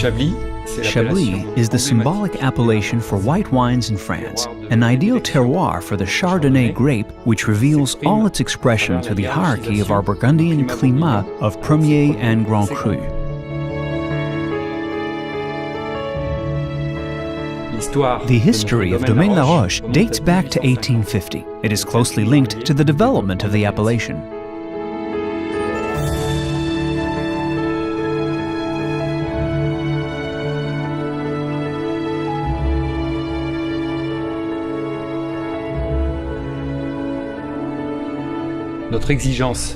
Chablis is the symbolic appellation for white wines in France, an ideal terroir for the Chardonnay grape, which reveals all its expression through the hierarchy of our Burgundian climat of Premier and Grand Cru. The history of Domaine Laroche dates back to 1850. It is closely linked to the development of the appellation.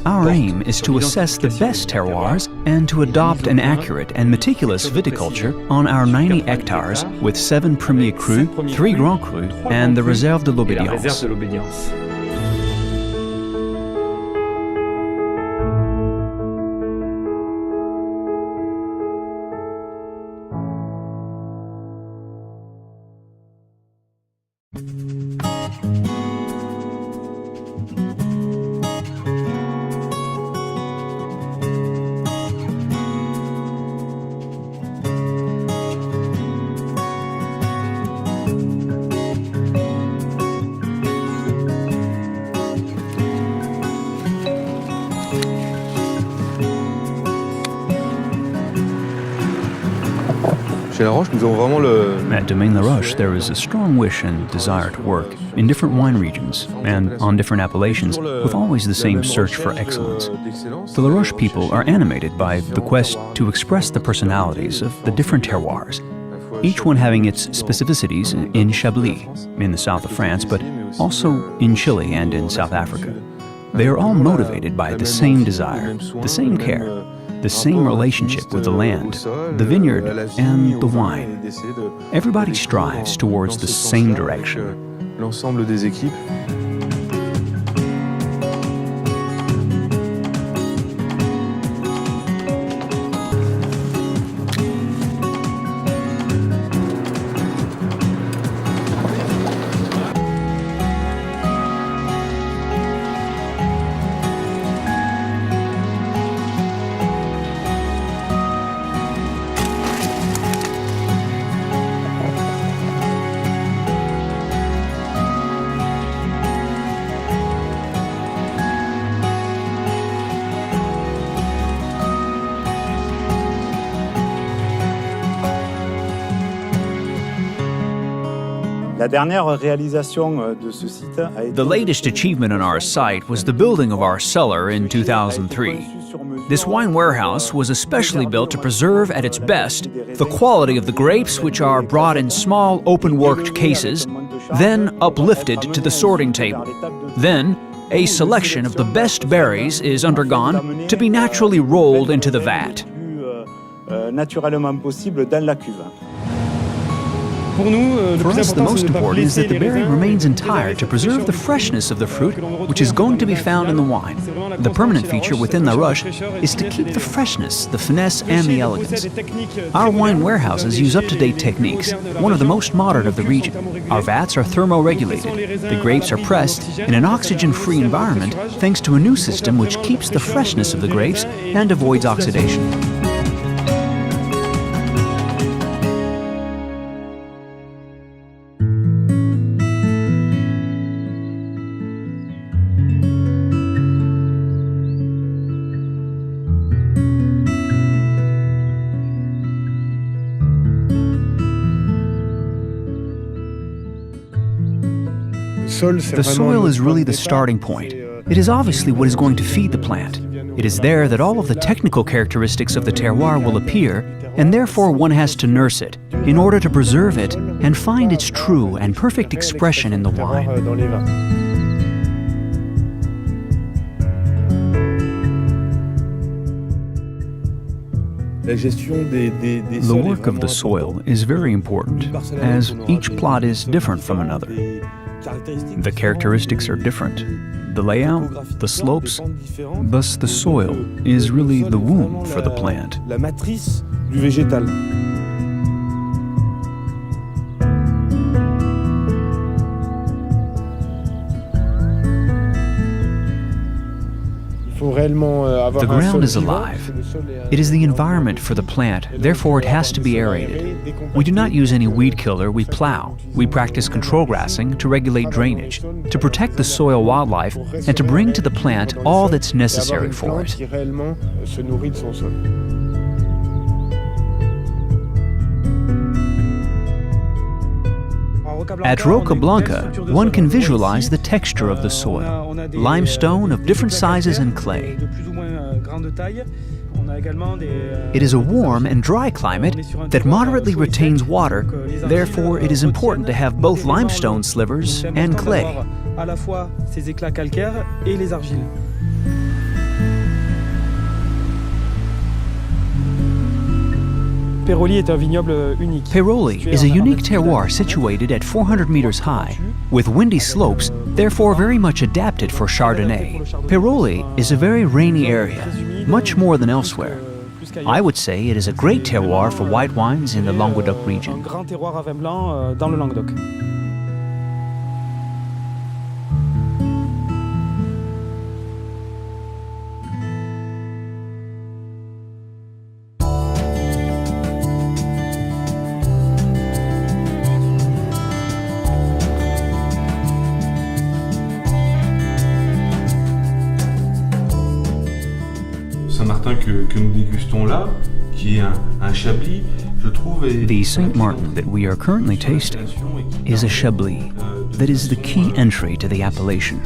Our aim is to assess the best terroirs and to adopt an accurate and meticulous viticulture on our 90 hectares with 7 Premier Cru, 3 Grand Cru, and the Réserve de l'Obédience. At Domaine Laroche, there is a strong wish and desire to work in different wine regions and on different appellations with always the same search for excellence. The Laroche people are animated by the quest to express the personalities of the different terroirs, each one having its specificities in Chablis, in the south of France, but also in Chile and in South Africa. They are all motivated by the same desire, the same care, the same relationship with the land, the vineyard, and the wine. Everybody strives towards the same direction. The latest achievement on our site was the building of our cellar in 2003. This wine warehouse was especially built to preserve at its best the quality of the grapes, which are brought in small open-worked cases, then uplifted to the sorting table. Then, a selection of the best berries is undergone to be naturally rolled into the vat. For us, the most important is that the berry remains entire to preserve the freshness of the fruit, which is going to be found in the wine. The permanent feature within Laroche is to keep the freshness, the finesse, and the elegance. Our wine warehouses use up-to-date techniques, one of the most modern of the region. Our vats are thermoregulated. The grapes are pressed in an oxygen-free environment thanks to a new system which keeps the freshness of the grapes and avoids oxidation. The soil is really the starting point. It is obviously what is going to feed the plant. It is there that all of the technical characteristics of the terroir will appear, and therefore one has to nurse it in order to preserve it and find its true and perfect expression in the wine. The work of the soil is very important, as each plot is different from another. The characteristics are different. The layout, the slopes, thus the soil is really the womb for the plant. The ground is alive. It is the environment for the plant, therefore it has to be aerated. We do not use any weed killer, we plow. We practice control grassing to regulate drainage, to protect the soil wildlife, and to bring to the plant all that's necessary for it. At Roca Blanca, one can visualize the texture of the soil, limestone of different sizes and clay. It is a warm and dry climate that moderately retains water, therefore it is important to have both limestone slivers and clay. Peroli is a unique terroir situated at 400 meters high, with windy slopes, therefore very much adapted for Chardonnay. Peroli is a very rainy area, much more than elsewhere. I would say it is a great terroir for white wines in the Languedoc region. Que nous dégustons là, qui est un Chablis, je trouve. The Saint Martin that we are currently tasting is a Chablis that is the key entry to the appellation.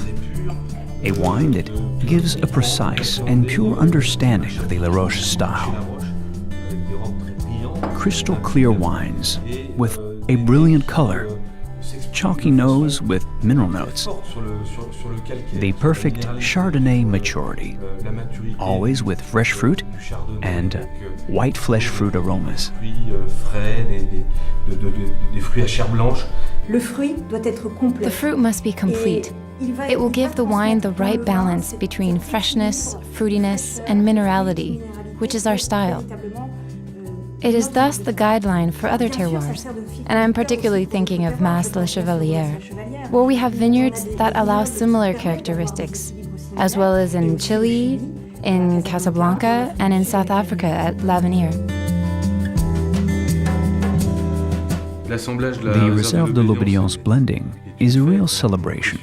A wine that gives a precise and pure understanding of the Laroche style. Crystal clear wines with a brilliant color, chalky nose with mineral notes, the perfect Chardonnay maturity, always with fresh fruit and white flesh fruit aromas. The fruit must be complete. It will give the wine the right balance between freshness, fruitiness, and minerality, which is our style. It is thus the guideline for other terroirs, and I'm particularly thinking of Mas La Chevalière, where we have vineyards that allow similar characteristics, as well as in Chile, in Casablanca, and in South Africa at L'Avenir. The Réserve de l'Aubadience blending is a real celebration,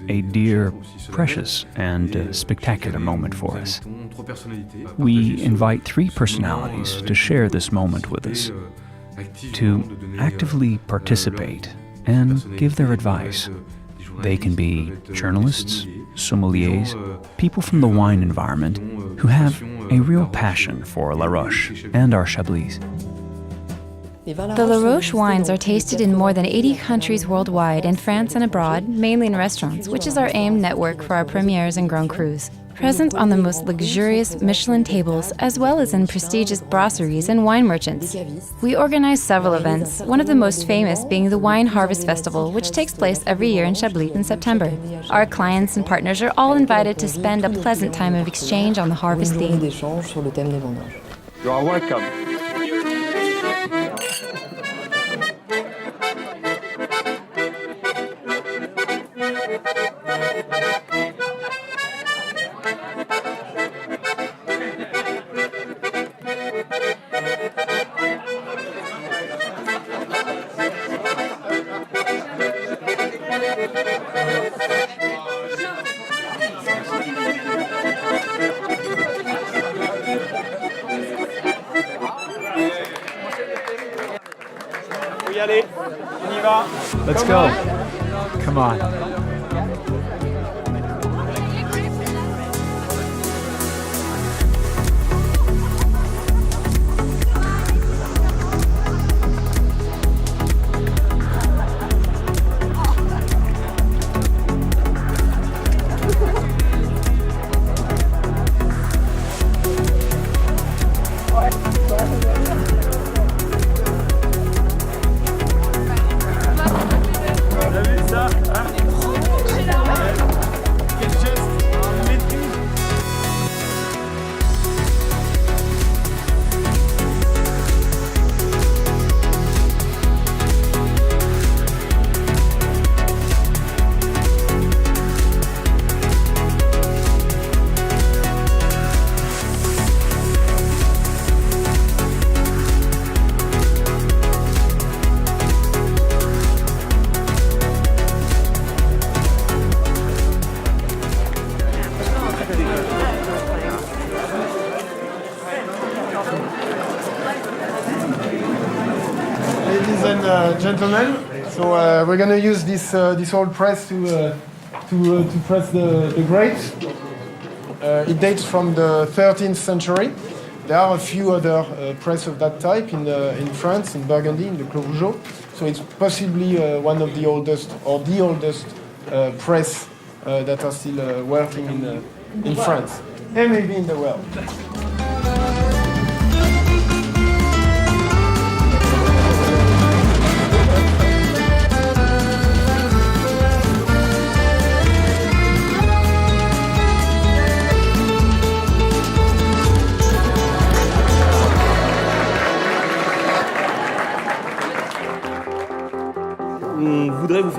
a dear, precious, and spectacular moment for us. We invite 3 personalities to share this moment with us, to actively participate and give their advice. They can be journalists, sommeliers, people from the wine environment who have a real passion for Laroche and our Chablis. The Laroche wines are tasted in more than 80 countries worldwide, in France and abroad, mainly in restaurants, which is our aimed network for our premieres and Grand Crus. Present on the most luxurious Michelin tables, as well as in prestigious brasseries and wine merchants. We organize several events, one of the most famous being the Wine Harvest Festival, which takes place every year in Chablis in September. Our clients and partners are all invited to spend a pleasant time of exchange on the harvest theme. You are welcome. Let's go. Come on. gentlemen. So we're going to use this old press to press the grapes. It dates from the 13th century. There are a few other press of that type in France, in Burgundy, in the Clos Rougeau. So it's possibly one of the oldest, or the oldest press that are still working in France, and maybe in the world.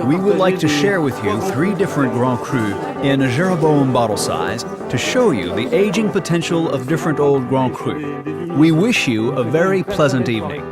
We would like to share with you 3 different Grand Crus in a Jeroboam bottle size to show you the aging potential of different old Grand Crus. We wish you a very pleasant evening.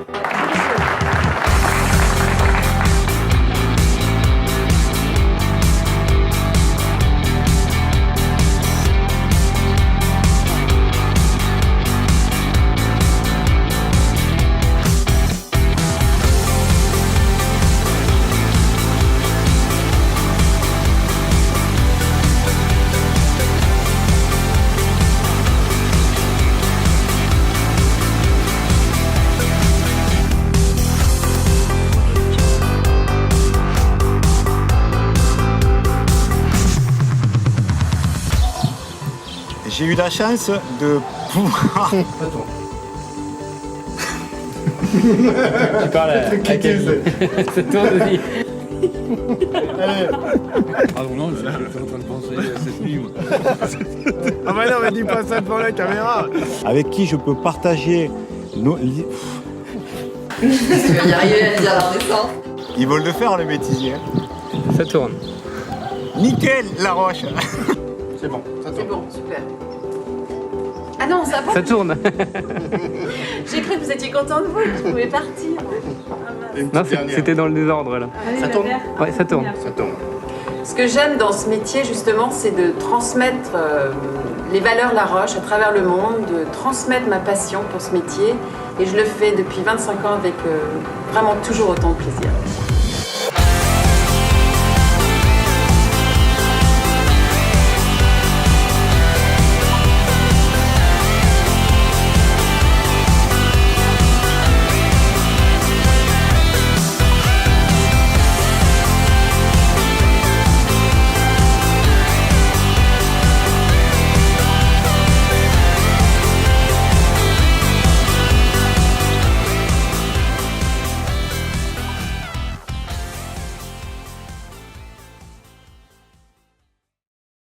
J'ai eu la chance de pouvoir... Tu parles à quel... Ça tourne aussi. Ah non, j'étais en train de penser à cette nuit. Ah bah non, mais dis pas ça devant la caméra. Avec qui je peux partager nos... Tu vas y arriver à dire la descente. Ils veulent le faire, le bêtisier. Ça tourne. Nickel, Laroche. C'est bon, ça C'est tourne. bon, super. Ah non, ça va. Ça tourne. J'ai cru que vous étiez content de vous, que je pouvais partir. Non, c'était dans le désordre là. Ça tourne. Ouais, ça tourne. Ça tourne. Ce que j'aime dans ce métier, justement, c'est de transmettre les valeurs Laroche à travers le monde, de transmettre ma passion pour ce métier. Et je le fais depuis 25 ans avec vraiment toujours autant de plaisir.